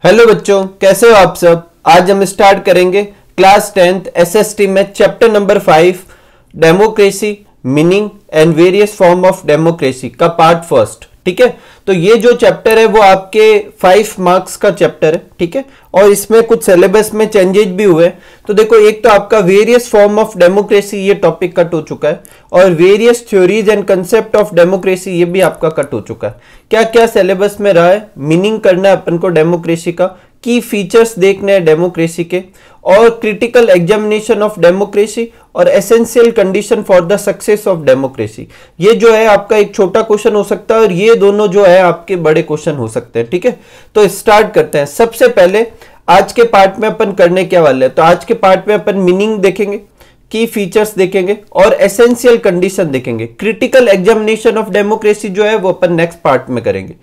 Hello बच्चों, कैसे हो आप सब। आज हम स्टार्ट करेंगे क्लास 10th एसएसटी में chapter number 5 democracy meaning and various form of democracy का पार्ट फर्स्ट। ठीक है, तो ये जो चैप्टर है वो आपके 5 मार्क्स का चैप्टर है। ठीक है, और इसमें कुछ सिलेबस में चेंजेस भी हुए। तो देखो, एक तो आपका वेरियस फॉर्म ऑफ डेमोक्रेसी ये टॉपिक कट हो चुका है, और various theories and concept of democracy ये भी आपका कट हो चुका है। क्या क्या सिलेबस में रहा है, मीनिंग करना है अपन को डेमोक्रेसी का, की फीचर्स देखने हैं डेमोक्रेसी के, और क्रिटिकल एग्जामिनेशन ऑफ डेमोक्रेसी, और essential condition for the success of democracy. ये जो है आपका एक छोटा क्वेश्चन हो सकता है, और ये दोनों जो है आपके बड़े क्वेश्चन हो सकते हैं। ठीक है, तो स्टार्ट करते हैं। सबसे पहले आज के पार्ट में अपन करने क्या वाले हैं, तो आज के पार्ट में अपन मीनिंग देखेंगे, की फीचर्स देखेंगे, और एसेंशियल कंडीशन देखेंगे। क्रिटिकल एग्जामिनेशन ऑफ डेमोक्रेसी जो है वो अपन नेक्स्ट पार्ट में करेंगे।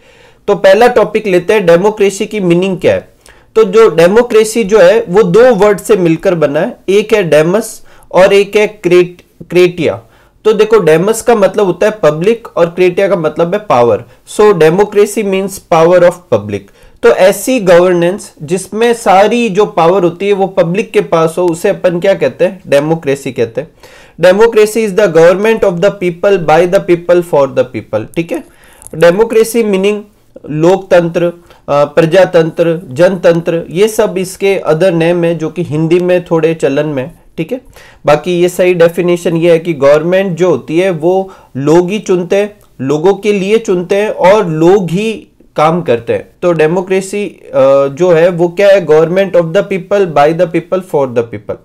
तो पहला टॉपिक लेते हैं, डेमोक्रेसी की मीनिंग क्या है। तो जो डेमोक्रेसी जो है वो दो वर्ड से मिलकर बना है, एक है डेमस और एक है क्रेटिया। तो देखो, डेमस का मतलब होता है पब्लिक और क्रेटिया का मतलब है power. So democracy means power of public. तो ऐसी गवर्नेंस जिसमें सारी जो पावर होती है वो पब्लिक के पास हो, उसे अपन क्या कहते हैं, डेमोक्रेसी कहते हैं। Democracy is the government of the people by the people for the people. ठीक है, डेमोक्रेसी मीनिंग लोकतंत्र, प्रजातंत्र, जनतंत्र, ये सब इसके अदर नेम है जो कि हिंदी में थोड़े चलन में। ठीक है, बाकी ये सही डेफिनेशन ये है कि गवर्नमेंट जो होती है वो लोग ही चुनते हैं, लोगों के लिए चुनते हैं, और लोग ही काम करते हैं। तो डेमोक्रेसी जो है वो क्या है, government of the people by the people for the people.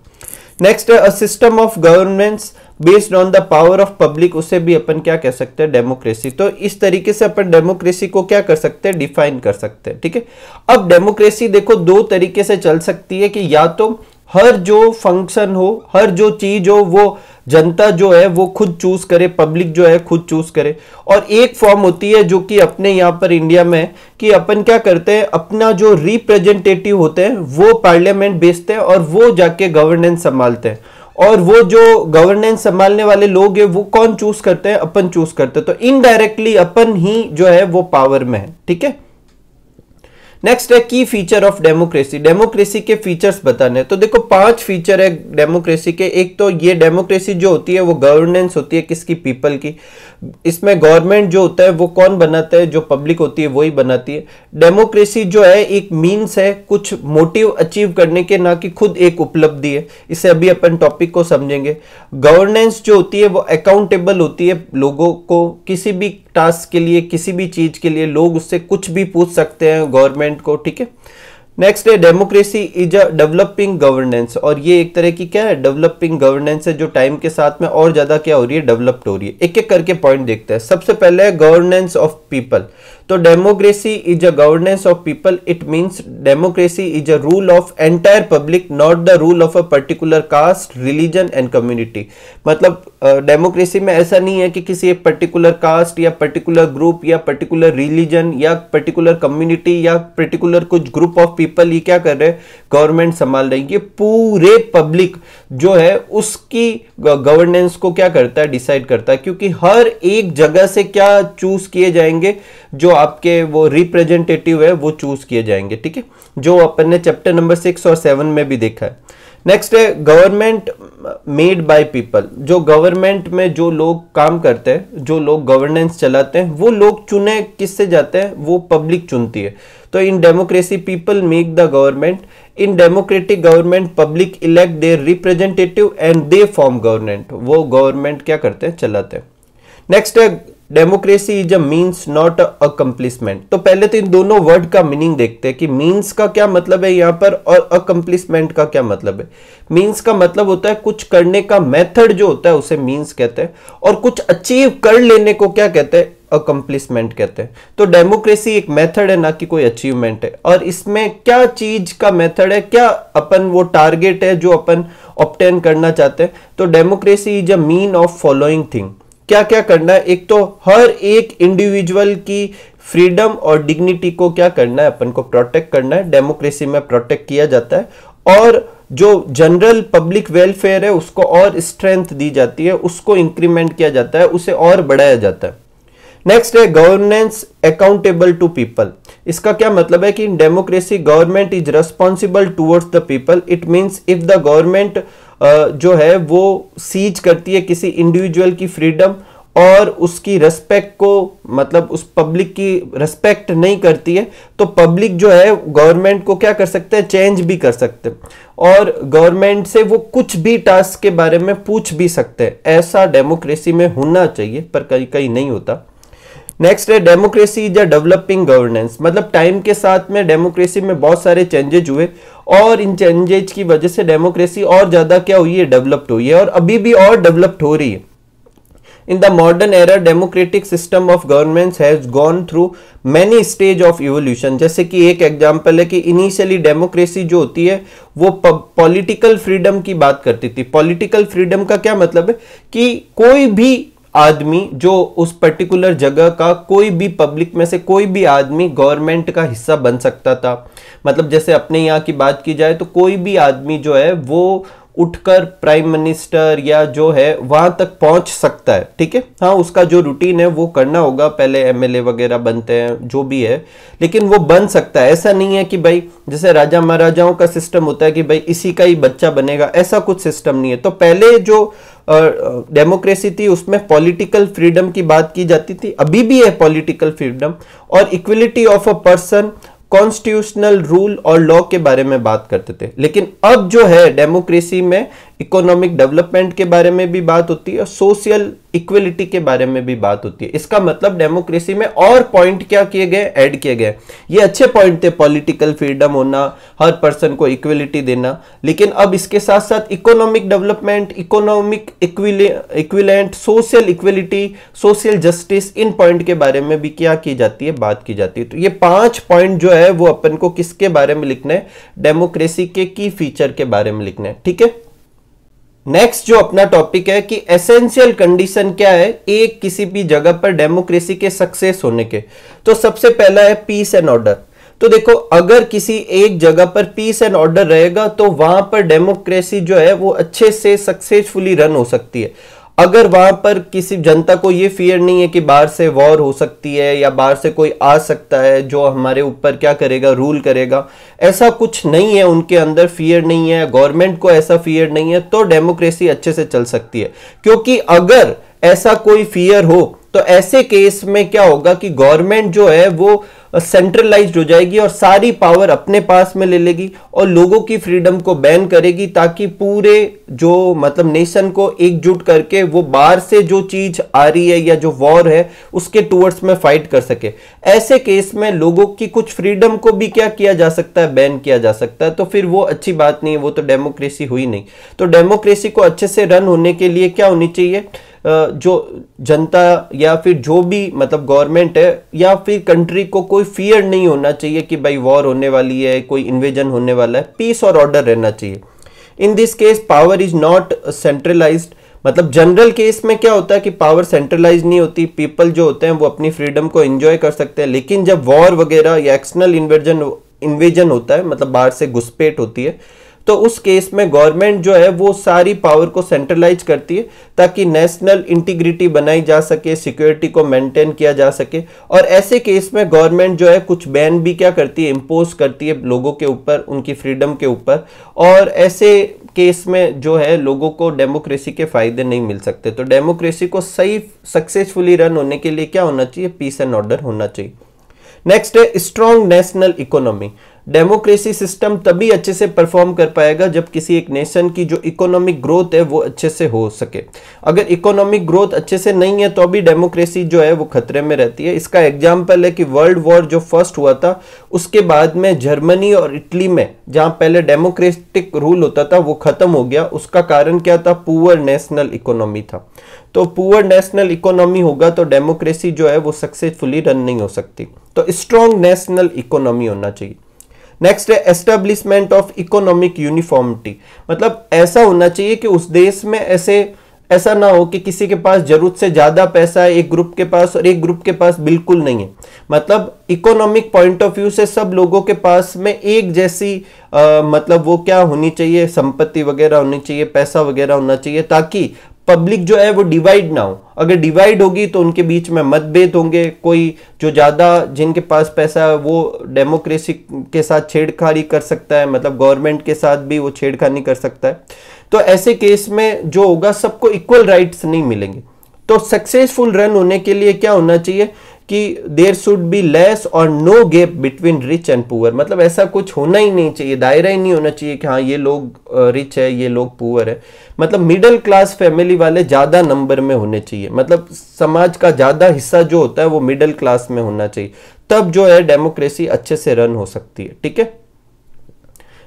Next है a system of governance based on the power of public, उसे भी अपन क्या कह सकते हैं, डेमोक्रेसी। तो इस तरीके से अपन डेमोक्रेसी को क्या कर सकते हैं, डिफाइन कर सकते हैं। ठीक है, अब डेमोक्रेसी देखो दो तरीके से चल सकती है, कि या तो हर जो फंक्शन हो, हर जो चीज हो, वो जनता जो है वो खुद चूज करे, पब्लिक जो है खुद चूज करे। और एक फॉर्म होती है जो कि अपने यहाँ पर इंडिया में, कि अपन क्या करते हैं, अपना जो रिप्रेजेंटेटिव होते हैं वो पार्लियामेंट भेजते हैं, और वो जाके गवर्नेंस संभालते हैं। और वो जो गवर्नेंस संभालने वाले लोग हैं वो कौन चूज करते हैं, अपन चूज करते हैं। तो इनडायरेक्टली अपन ही जो है वो पावर में है। ठीक है, नेक्स्ट है की फीचर ऑफ डेमोक्रेसी। डेमोक्रेसी के फीचर्स बताने, तो देखो 5 फीचर है डेमोक्रेसी के। एक तो ये डेमोक्रेसी जो होती है वो गवर्नेंस होती है किसकी, पीपल की। इसमें गवर्नमेंट जो होता है वो कौन बनाता है, जो पब्लिक होती है वही बनाती है। डेमोक्रेसी जो है एक मीन्स है कुछ मोटिव अचीव करने के, ना कि खुद एक उपलब्धि है। इसे अभी अपन टॉपिक को समझेंगे। गवर्नेंस जो होती है वो अकाउंटेबल होती है लोगों को, किसी भी टास्क के लिए, किसी भी चीज के लिए लोग उससे कुछ भी पूछ सकते हैं गवर्नमेंट को। ठीक है, नेक्स्ट है democracy is a developing governance, और ये एक तरह की क्या है, डेवलपिंग गवर्नेंस है, जो टाइम के साथ में और ज्यादा क्या हो रही है, डेवलप्ड हो रही है। एक एक करके पॉइंट देखते हैं। सबसे पहले है गवर्नेंस ऑफ पीपल। तो democracy is a governance of people, it means democracy is a rule of entire public, not the rule of a particular caste, religion and community. मतलब डेमोक्रेसी में ऐसा नहीं है कि किसी एक पर्टिकुलर कास्ट या पर्टिकुलर ग्रुप या पर्टिकुलर रिलीजन या पर्टिकुलर कम्युनिटी या पर्टिकुलर कुछ ग्रुप ऑफ पीपल ये क्या कर रहे हैं, गवर्नमेंट संभाल रही है। ये पूरे पब्लिक जो है उसकी गवर्नेंस को क्या करता है, डिसाइड करता है, क्योंकि हर एक जगह से क्या चूज किए जाएंगे, जो आपके वो रिप्रेजेंटेटिव है वो चूज किए जाएंगे। ठीक है, जो अपन ने चैप्टर नंबर 6 और 7 में भी देखा है। नेक्स्ट है गवर्नमेंट मेड बाय पीपल। जो गवर्नमेंट में जो लोग काम करते हैं, जो लोग गवर्नेंस चलाते हैं, वो लोग चुने किससे जाते हैं, वो पब्लिक चुनती है। तो in democracy people make the government, in democratic government public elect their representative and they form government. वो गवर्नमेंट क्या करते हैं, चलाते हैं। नेक्स्ट है democracy is a means not accomplishment. तो पहले तो इन दोनों वर्ड का मीनिंग देखते हैं कि मीन्स का क्या मतलब है यहाँ पर, और अकम्प्लिशमेंट का क्या मतलब है। मीन्स का मतलब होता है कुछ करने का मेथड जो होता है उसे मीन्स कहते हैं, और कुछ अचीव कर लेने को क्या कहते हैं, अकम्प्लिशमेंट कहते हैं। तो डेमोक्रेसी एक मेथड है, ना कि कोई अचीवमेंट है। और इसमें क्या चीज का मेथड है, क्या अपन वो टारगेट है जो अपन ऑब्टेन करना चाहते हैं। तो democracy is a mean of following thing. क्या क्या करना है, एक तो हर एक इंडिविजुअल की फ्रीडम और डिग्निटी को क्या करना है, अपन को प्रोटेक्ट करना है। डेमोक्रेसी में प्रोटेक्ट किया जाता है। और जो जनरल पब्लिक वेलफेयर है उसको और स्ट्रेंथ दी जाती है, उसको इंक्रीमेंट किया जाता है, उसे और बढ़ाया जाता है। नेक्स्ट है गवर्नेंस अकाउंटेबल टू पीपल। इसका क्या मतलब है कि in democracy government is responsible towards the people. It means if the government जो है वो सीज करती है किसी इंडिविजुअल की फ्रीडम और उसकी रेस्पेक्ट को, मतलब उस पब्लिक की रेस्पेक्ट नहीं करती है, तो पब्लिक जो है गवर्नमेंट को क्या कर सकते हैं, चेंज भी कर सकते हैं और गवर्नमेंट से वो कुछ भी टास्क के बारे में पूछ भी सकते हैं। ऐसा डेमोक्रेसी में होना चाहिए, पर कहीं कहीं नहीं होता। नेक्स्ट है democracy is a developing governance. मतलब टाइम के साथ में डेमोक्रेसी में बहुत सारे चेंजेज हुए और इन चेंजेज की वजह से डेमोक्रेसी और ज्यादा क्या हुई है, डेवलप्ड हुई है और अभी भी और डेवलप्ड हो रही है। In the modern era, democratic system of governments has gone through many stage of evolution। जैसे कि एक एग्जांपल है कि इनिशियली डेमोक्रेसी जो होती है वो पॉलिटिकल फ्रीडम की बात करती थी। पॉलिटिकल फ्रीडम का क्या मतलब है कि कोई भी आदमी जो उस पर्टिकुलर जगह का, कोई भी पब्लिक में से कोई भी आदमी गवर्नमेंट का हिस्सा बन सकता था। मतलब जैसे अपने यहाँ की बात की जाए तो कोई भी आदमी जो है वो उठकर प्राइम मिनिस्टर या जो है वहां तक पहुंच सकता है, ठीक है। हाँ, उसका जो रूटीन है वो करना होगा, पहले एमएलए वगैरह बनते हैं जो भी है, लेकिन वो बन सकता है। ऐसा नहीं है कि भाई जैसे राजा महाराजाओं का सिस्टम होता है कि भाई इसी का ही बच्चा बनेगा, ऐसा कुछ सिस्टम नहीं है। तो पहले जो डेमोक्रेसी थी उसमें पॉलिटिकल फ्रीडम की बात की जाती थी, अभी भी है पॉलिटिकल फ्रीडम, और equality of a person, constitutional rule और लॉ के बारे में बात करते थे। लेकिन अब जो है डेमोक्रेसी में इकोनॉमिक डेवलपमेंट के बारे में भी बात होती है और सोशल इक्वलिटी के बारे में भी बात होती है। इसका मतलब डेमोक्रेसी में और पॉइंट क्या किए गए, ऐड किए गए। ये अच्छे पॉइंट थे, पॉलिटिकल फ्रीडम होना, हर पर्सन को इक्वलिटी देना, लेकिन अब इसके साथ साथ economic development, economic equivalent, social equality, social justice, इन पॉइंट के बारे में भी क्या की जाती है, बात की जाती है। तो ये 5 पॉइंट जो है वो अपन को किसके बारे में लिखना है, डेमोक्रेसी के की फीचर के बारे में लिखना है, ठीक है। नेक्स्ट जो अपना टॉपिक है कि एसेंशियल कंडीशन क्या है एक किसी भी जगह पर डेमोक्रेसी के सक्सेस होने के। तो सबसे पहला है पीस एंड ऑर्डर। तो देखो, अगर किसी एक जगह पर पीस एंड ऑर्डर रहेगा तो वहां पर डेमोक्रेसी जो है वो अच्छे से सक्सेसफुली रन हो सकती है। अगर वहां पर किसी जनता को ये फियर नहीं है कि बाहर से वॉर हो सकती है या बाहर से कोई आ सकता है जो हमारे ऊपर क्या करेगा, रूल करेगा, ऐसा कुछ नहीं है, उनके अंदर फियर नहीं है, गवर्नमेंट को ऐसा फियर नहीं है, तो डेमोक्रेसी अच्छे से चल सकती है। क्योंकि अगर ऐसा कोई फियर हो तो ऐसे केस में क्या होगा कि गवर्नमेंट जो है वो सेंट्रलाइज्ड हो जाएगी और सारी पावर अपने पास में ले लेगी और लोगों की फ्रीडम को बैन करेगी, ताकि पूरे जो मतलब नेशन को एकजुट करके वो बाहर से जो चीज आ रही है या जो वॉर है उसके टुवर्ड्स में फाइट कर सके। ऐसे केस में लोगों की कुछ फ्रीडम को भी क्या किया जा सकता है, बैन किया जा सकता है। तो फिर वो अच्छी बात नहीं है, वो तो डेमोक्रेसी हुई नहीं। तो डेमोक्रेसी को अच्छे से रन होने के लिए क्या होनी चाहिए, जो जनता या फिर जो भी मतलब गवर्नमेंट है या फिर कंट्री को कोई फियर नहीं होना चाहिए कि भाई वॉर होने वाली है, कोई इन्वेजन होने वाला है, पीस और ऑर्डर रहना चाहिए। In this case power is not centralised. मतलब जनरल केस में क्या होता है कि पावर सेंट्रलाइज नहीं होती, पीपल जो होते हैं वो अपनी फ्रीडम को एंजॉय कर सकते हैं। लेकिन जब वॉर वगैरह या एक्सटर्नल इन्वेजन होता है, मतलब बाहर से घुसपैठ होती है, तो उस केस में गवर्नमेंट जो है वो सारी पावर को सेंट्रलाइज करती है ताकि नेशनल इंटीग्रिटी बनाई जा सके, सिक्योरिटी को मेंटेन किया जा सके। और ऐसे केस में गवर्नमेंट जो है कुछ बैन भी क्या करती है, इंपोज करती है लोगों के ऊपर, उनकी फ्रीडम के ऊपर। और ऐसे केस में जो है लोगों को डेमोक्रेसी के फायदे नहीं मिल सकते। तो डेमोक्रेसी को सही सक्सेसफुली रन होने के लिए क्या होना चाहिए, पीस एंड ऑर्डर होना चाहिए। नेक्स्ट है strong national economy. Democracy system तभी अच्छे से परफॉर्म कर पाएगा जब किसी एक नेशन की जो इकोनॉमिक ग्रोथ है वो अच्छे से हो सके। अगर इकोनॉमिक ग्रोथ अच्छे से नहीं है तो भी डेमोक्रेसी जो है वो खतरे में रहती है। इसका एग्जांपल है कि वर्ल्ड वॉर जो फर्स्ट हुआ था उसके बाद में जर्मनी और इटली में जहां पहले डेमोक्रेटिक रूल होता था वो खत्म हो गया। उसका कारण क्या था, पुअर नेशनल इकोनॉमी था। तो पुअर नेशनल इकोनॉमी होगा तो डेमोक्रेसी जो है वो सक्सेसफुली रन नहीं हो सकती। तो स्ट्रॉन्ग नेशनल इकोनॉमी होना चाहिए। नेक्स्ट है एस्टेब्लिशमेंट ऑफ इकोनॉमिक यूनिफॉर्मिटी। मतलब ऐसा होना चाहिए कि उस देश में ऐसा ना हो कि किसी के पास जरूरत से ज्यादा पैसा है एक ग्रुप के पास और एक ग्रुप के पास बिल्कुल नहीं है। मतलब इकोनॉमिक पॉइंट ऑफ व्यू से सब लोगों के पास में एक जैसी मतलब वो क्या होनी चाहिए, संपत्ति वगैरह होनी चाहिए, पैसा वगैरह होना चाहिए, ताकि पब्लिक जो है वो डिवाइड ना हो। अगर डिवाइड होगी तो उनके बीच में मतभेद होंगे, कोई जो ज्यादा जिनके पास पैसा है वो डेमोक्रेसी के साथ छेड़खानी कर सकता है, मतलब गवर्नमेंट के साथ भी वो छेड़खानी कर सकता है। तो ऐसे केस में जो होगा सबको इक्वल राइट्स नहीं मिलेंगे। तो सक्सेसफुल रन होने के लिए क्या होना चाहिए कि देयर शुड बी लेस और no gap between rich and poor, मतलब ऐसा कुछ होना ही नहीं चाहिए, दायरा ही नहीं होना चाहिए कि हाँ ये लोग रिच है ये लोग पुअर है। मतलब मिडिल क्लास फैमिली वाले ज्यादा नंबर में होने चाहिए, मतलब समाज का ज्यादा हिस्सा जो होता है वो मिडिल क्लास में होना चाहिए, तब जो है डेमोक्रेसी अच्छे से रन हो सकती है। ठीक है,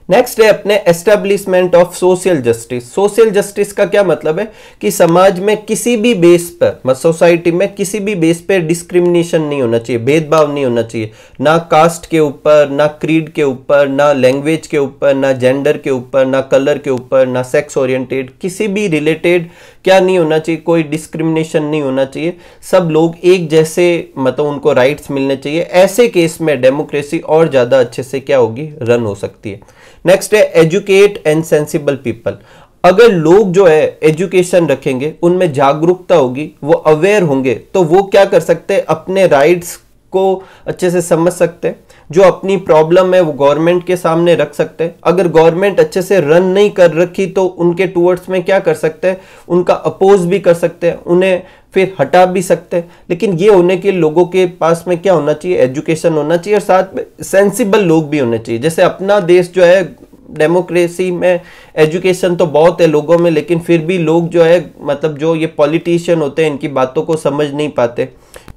नेक्स्ट है अपने establishment of social justice. Social justice का क्या मतलब है कि समाज में किसी भी बेस पर, मतलब सोसाइटी में किसी भी बेस पर डिस्क्रिमिनेशन नहीं होना चाहिए, भेदभाव नहीं होना चाहिए, ना कास्ट के ऊपर, ना क्रीड के ऊपर, ना लैंग्वेज के ऊपर, ना जेंडर के ऊपर, ना कलर के ऊपर, ना सेक्स ओरिएंटेड, किसी भी रिलेटेड क्या नहीं होना चाहिए, कोई डिस्क्रिमिनेशन नहीं होना चाहिए, सब लोग एक जैसे, मतलब उनको राइट्स मिलने चाहिए। ऐसे केस में डेमोक्रेसी और ज्यादा अच्छे से क्या होगी, रन हो सकती है। नेक्स्ट है एजुकेट एंड सेंसिबल पीपल। अगर लोग जो है एजुकेशन रखेंगे, उनमें जागरूकता होगी, वो अवेयर होंगे, तो वो क्या कर सकते हैं, अपने राइट्स को अच्छे से समझ सकते हैं, जो अपनी प्रॉब्लम है वो गवर्नमेंट के सामने रख सकते हैं। अगर गवर्नमेंट अच्छे से रन नहीं कर रखी तो उनके टूवर्ड्स में क्या कर सकते हैं, उनका अपोज भी कर सकते हैं, उन्हें फिर हटा भी सकते हैं। लेकिन ये होने के लोगों के पास में क्या होना चाहिए, एजुकेशन होना चाहिए, और साथ में सेंसिबल लोग भी होने चाहिए। जैसे अपना देश जो है डेमोक्रेसी में एजुकेशन तो बहुत है लोगों में, लेकिन फिर भी लोग जो है, मतलब जो ये पॉलिटिशियन होते हैं, इनकी बातों को समझ नहीं पाते।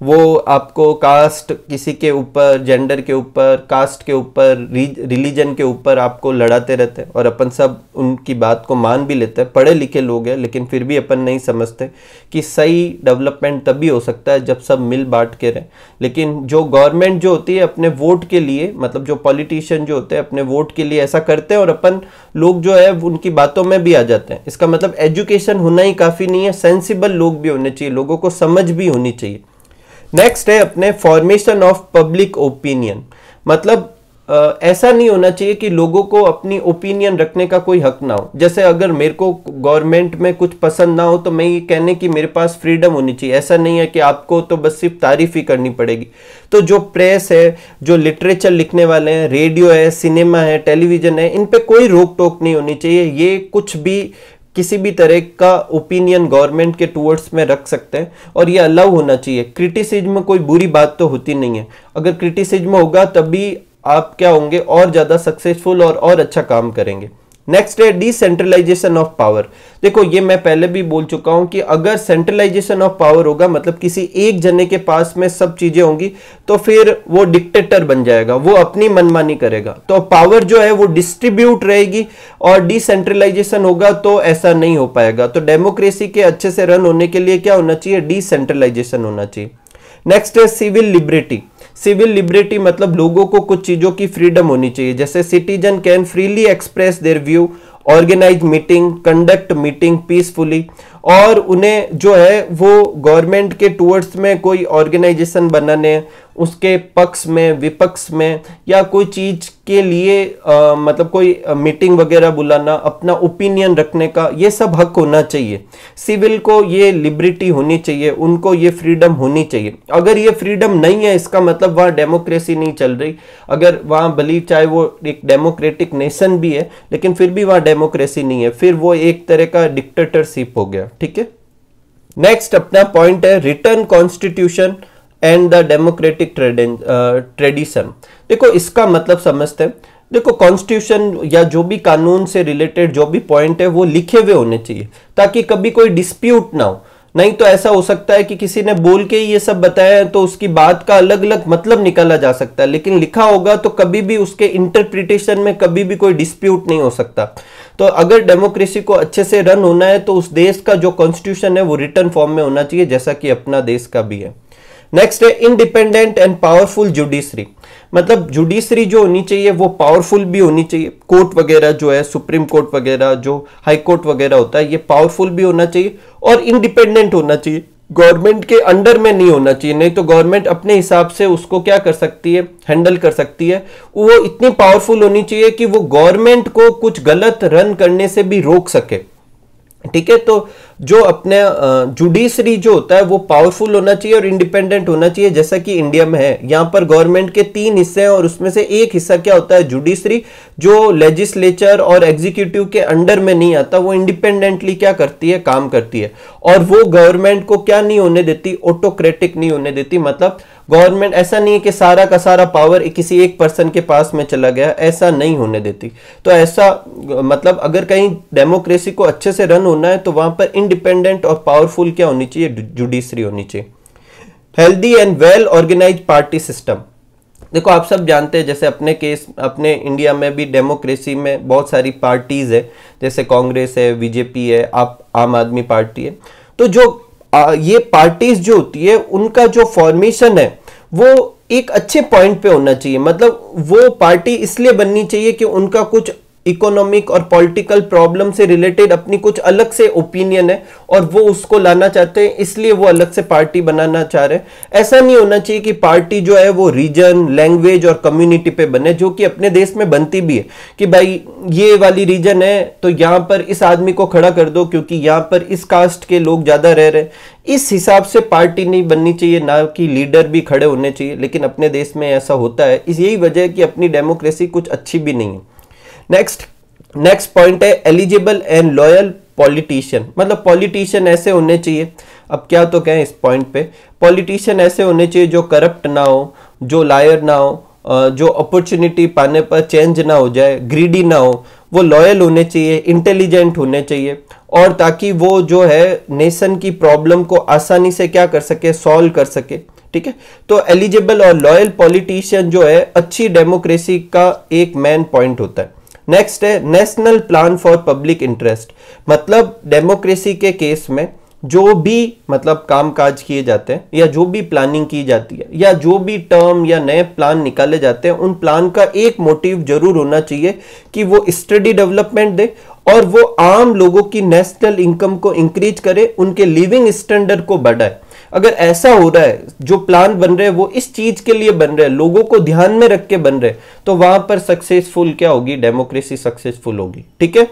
वो आपको कास्ट, किसी के ऊपर, जेंडर के ऊपर, कास्ट के ऊपर, रिलीजन के ऊपर आपको लड़ाते रहते हैं, और अपन सब उनकी बात को मान भी लेते हैं, पढ़े लिखे लोग हैं, लेकिन फिर भी अपन नहीं समझते कि सही डेवलपमेंट तभी हो सकता है जब सब मिल बांट के रहें। लेकिन जो गवर्नमेंट जो होती है अपने वोट के लिए, मतलब जो पॉलिटिशियन जो होते हैं अपने वोट के लिए ऐसा करते हैं, और अपन लोग जो है उनकी बातों में भी आ जाते हैं। इसका मतलब एजुकेशन होना ही काफी नहीं है, सेंसिबल लोग भी होने चाहिए, लोगों को समझ भी होनी चाहिए। नेक्स्ट है अपने फॉर्मेशन ऑफ पब्लिक ओपिनियन। मतलब ऐसा नहीं होना चाहिए कि लोगों को अपनी ओपिनियन रखने का कोई हक ना हो। जैसे अगर मेरे को गवर्नमेंट में कुछ पसंद ना हो तो मैं ये कहने की मेरे पास फ्रीडम होनी चाहिए। ऐसा नहीं है कि आपको तो बस सिर्फ तारीफ ही करनी पड़ेगी। तो जो प्रेस है, जो लिटरेचर लिखने वाले हैं, रेडियो है, सिनेमा है, टेलीविजन है, इन पे कोई रोक टोक नहीं होनी चाहिए। ये कुछ भी, किसी भी तरह का ओपिनियन गवर्नमेंट के टूवर्ड्स में रख सकते हैं, और ये अलाउ होना चाहिए। क्रिटिसिज्म में कोई बुरी बात तो होती नहीं है। अगर क्रिटिसिज्म होगा तभी आप क्या होंगे, और ज्यादा सक्सेसफुल और अच्छा काम करेंगे। नेक्स्ट है डिसेंट्रलाइजेशन ऑफ पावर। देखो ये मैं पहले भी बोल चुका हूं कि अगर सेंट्रलाइजेशन ऑफ पावर होगा, मतलब किसी एक जने के पास में सब चीजें होंगी, तो फिर वो डिक्टेटर बन जाएगा, वो अपनी मनमानी करेगा। तो पावर जो है वो डिस्ट्रीब्यूट रहेगी, और डिसेंट्रलाइजेशन होगा तो ऐसा नहीं हो पाएगा। तो डेमोक्रेसी के अच्छे से रन होने के लिए क्या होना चाहिए, डिसेंट्रलाइजेशन होना चाहिए। नेक्स्ट है सिविल लिबर्टी। सिविल लिबर्टी मतलब लोगों को कुछ चीजों की फ्रीडम होनी चाहिए। जैसे citizen can freely express their view, organise meeting, conduct meeting peacefully, और उन्हें जो है वो गवर्नमेंट के टूवर्ड्स में कोई ऑर्गेनाइजेशन बनाने, उसके पक्ष में, विपक्ष में, या कोई चीज के लिए मतलब कोई मीटिंग वगैरह बुलाना, अपना ओपिनियन रखने का, ये सब हक होना चाहिए। सिविल को ये लिबर्टी होनी चाहिए, उनको ये फ्रीडम होनी चाहिए। अगर ये फ्रीडम नहीं है, इसका मतलब वहां डेमोक्रेसी नहीं चल रही। अगर वहां भले चाहे वो एक डेमोक्रेटिक नेशन भी है, लेकिन फिर भी वहां डेमोक्रेसी नहीं है, फिर वो एक तरह का डिक्टेटरशिप हो गया। ठीक है, नेक्स्ट अपना पॉइंट है return constitution and the democratic tradition. देखो इसका मतलब समझते हैं। देखो कॉन्स्टिट्यूशन या जो भी कानून से रिलेटेड जो भी पॉइंट है वो लिखे हुए होने चाहिए, ताकि कभी कोई डिस्प्यूट ना हो। नहीं तो ऐसा हो सकता है कि किसी ने बोल के ये सब बताया है तो उसकी बात का अलग अलग मतलब निकाला जा सकता है, लेकिन लिखा होगा तो कभी भी उसके इंटरप्रिटेशन में कभी भी कोई डिस्प्यूट नहीं हो सकता। तो अगर डेमोक्रेसी को अच्छे से रन होना है तो उस देश का जो कॉन्स्टिट्यूशन है वो रिटन फॉर्म में होना चाहिए, जैसा कि अपना देश का भी है। नेक्स्ट है इंडिपेंडेंट एंड पावरफुल जुडिशरी। मतलब जुडिशरी जो होनी चाहिए वो पावरफुल भी होनी चाहिए। कोर्ट वगैरह जो है, सुप्रीम कोर्ट वगैरह, जो हाई कोर्ट वगैरह होता है, ये पावरफुल भी होना चाहिए और इंडिपेंडेंट होना चाहिए। गवर्नमेंट के अंडर में नहीं होना चाहिए, नहीं तो गवर्नमेंट अपने हिसाब से उसको क्या कर सकती है, हैंडल कर सकती है। वो इतनी पावरफुल होनी चाहिए कि वो गवर्नमेंट को कुछ गलत रन करने से भी रोक सके। ठीक है। तो जो अपने जुडिशरी जो होता है वो पावरफुल होना चाहिए और इंडिपेंडेंट होना चाहिए, जैसा कि इंडिया में है। यहाँ पर गवर्नमेंट के 3 हिस्से हैं और उसमें से एक हिस्सा क्या होता है, जुडिशरी, जो लेजिस्लेचर और एग्जीक्यूटिव के अंडर में नहीं आता, वो इंडिपेंडेंटली क्या करती है, काम करती है। और वो गवर्नमेंट को क्या नहीं होने देती, ऑटोक्रेटिक नहीं होने देती। मतलब गवर्नमेंट ऐसा नहीं है कि सारा का सारा पावर किसी एक पर्सन के पास में चला गया, ऐसा नहीं होने देती। तो ऐसा मतलब अगर कहीं डेमोक्रेसी को अच्छे से रन होना है तो वहां पर इंडिपेंडेंट और पावरफुल क्या होनी चाहिए, जुडिशरी होनी चाहिए। Healthy and well organise party system. देखो आप सब जानते हैं, जैसे अपने इंडिया में भी डेमोक्रेसी में बहुत सारी पार्टीज है, जैसे कांग्रेस है, बीजेपी है, आम आदमी पार्टी है। तो जो ये पार्टीज जो होती है उनका जो फॉर्मेशन है वो एक अच्छे पॉइंट पे होना चाहिए। मतलब वो पार्टी इसलिए बननी चाहिए कि उनका कुछ इकोनॉमिक और पॉलिटिकल प्रॉब्लम से रिलेटेड अपनी कुछ अलग से ओपिनियन है और वो उसको लाना चाहते हैं, इसलिए वो अलग से पार्टी बनाना चाह रहे हैं। ऐसा नहीं होना चाहिए कि पार्टी जो है वो रीजन, लैंग्वेज और कम्युनिटी पे बने, जो कि अपने देश में बनती भी है कि भाई ये वाली रीजन है तो यहां पर इस आदमी को खड़ा कर दो क्योंकि यहां पर इस कास्ट के लोग ज्यादा रह रहे हैं। इस हिसाब से पार्टी नहीं बननी चाहिए, ना कि लीडर भी खड़े होने चाहिए, लेकिन अपने देश में ऐसा होता है। इस यही वजह है कि अपनी डेमोक्रेसी कुछ अच्छी भी नहीं है। नेक्स्ट पॉइंट है एलिजिबल एंड लॉयल पॉलिटिशियन। मतलब पॉलिटिशियन ऐसे होने चाहिए, अब क्या तो कहें इस पॉइंट पे, पॉलिटिशियन ऐसे होने चाहिए जो करप्ट ना हो, जो लायर ना हो, जो अपॉर्चुनिटी पाने पर चेंज ना हो जाए, ग्रीडी ना हो, वो लॉयल होने चाहिए, इंटेलिजेंट होने चाहिए, और ताकि वो जो है नेशन की प्रॉब्लम को आसानी से क्या कर सके, सॉल्व कर सके। ठीक है, तो एलिजिबल और लॉयल पॉलिटिशियन जो है अच्छी डेमोक्रेसी का एक मेन पॉइंट होता है। नेक्स्ट है national plan for public interest. मतलब डेमोक्रेसी के केस में जो भी मतलब कामकाज किए जाते हैं या जो भी प्लानिंग की जाती है या जो भी टर्म या नए प्लान निकाले जाते हैं, उन प्लान का एक मोटिव जरूर होना चाहिए कि वो स्टडी डेवलपमेंट दे और वो आम लोगों की नेशनल इनकम को इंक्रीज करे, उनके लिविंग स्टैंडर्ड को बढ़ाए। अगर ऐसा हो रहा है, जो प्लान बन रहे हैं वो इस चीज के लिए बन रहे हैं, लोगों को ध्यान में रख के बन रहे हैं, तो वहां पर सक्सेसफुल क्या होगी, डेमोक्रेसी सक्सेसफुल होगी। ठीक है,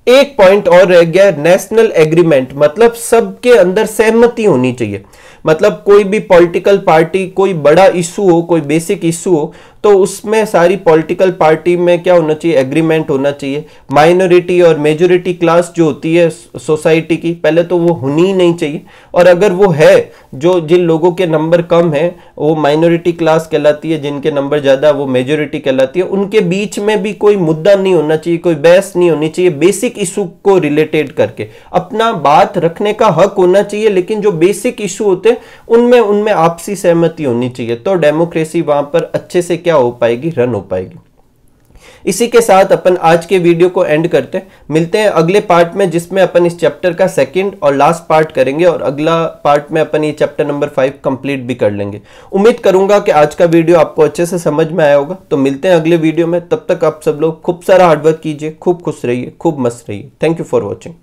एक पॉइंट और रह गया, नेशनल एग्रीमेंट। मतलब सबके अंदर सहमति होनी चाहिए। मतलब कोई भी पॉलिटिकल पार्टी, कोई बड़ा इशू हो, कोई बेसिक इशू हो, तो उसमें सारी पॉलिटिकल पार्टी में क्या होना चाहिए, एग्रीमेंट होना चाहिए। माइनॉरिटी और मेजॉरिटी क्लास जो होती है सोसाइटी की, पहले तो वो होनी ही नहीं चाहिए, और अगर वो है, जो जिन लोगों के नंबर कम है वो माइनॉरिटी क्लास कहलाती है, जिनके नंबर ज्यादा वो मेजॉरिटी कहलाती है। उनके बीच में भी कोई मुद्दा नहीं होना चाहिए, कोई बहस नहीं होनी चाहिए। बेसिक इशू को रिलेटेड करके अपना बात रखने का हक होना चाहिए, लेकिन जो बेसिक इशू होते हैं उनमें आपसी सहमति होनी चाहिए, तो डेमोक्रेसी वहां पर अच्छे से क्या हो पाएगी, रन हो पाएगी। इसी के साथ अपन आज के वीडियो को एंड करते हैं। मिलते हैं अगले पार्ट में, जिसमें अपन इस चैप्टर का सेकंड और लास्ट पार्ट करेंगे, और अगला पार्ट में अपन ये चैप्टर नंबर 5 कंप्लीट भी कर लेंगे। उम्मीद करूंगा कि आज का वीडियो आपको अच्छे से समझ में आया होगा। तो मिलते हैं अगले वीडियो में, तब तक आप सब लोग खूब सारा हार्डवर्क कीजिए, खूब खुश रहिए, खूब मस्त रहिए। Thank you for watching.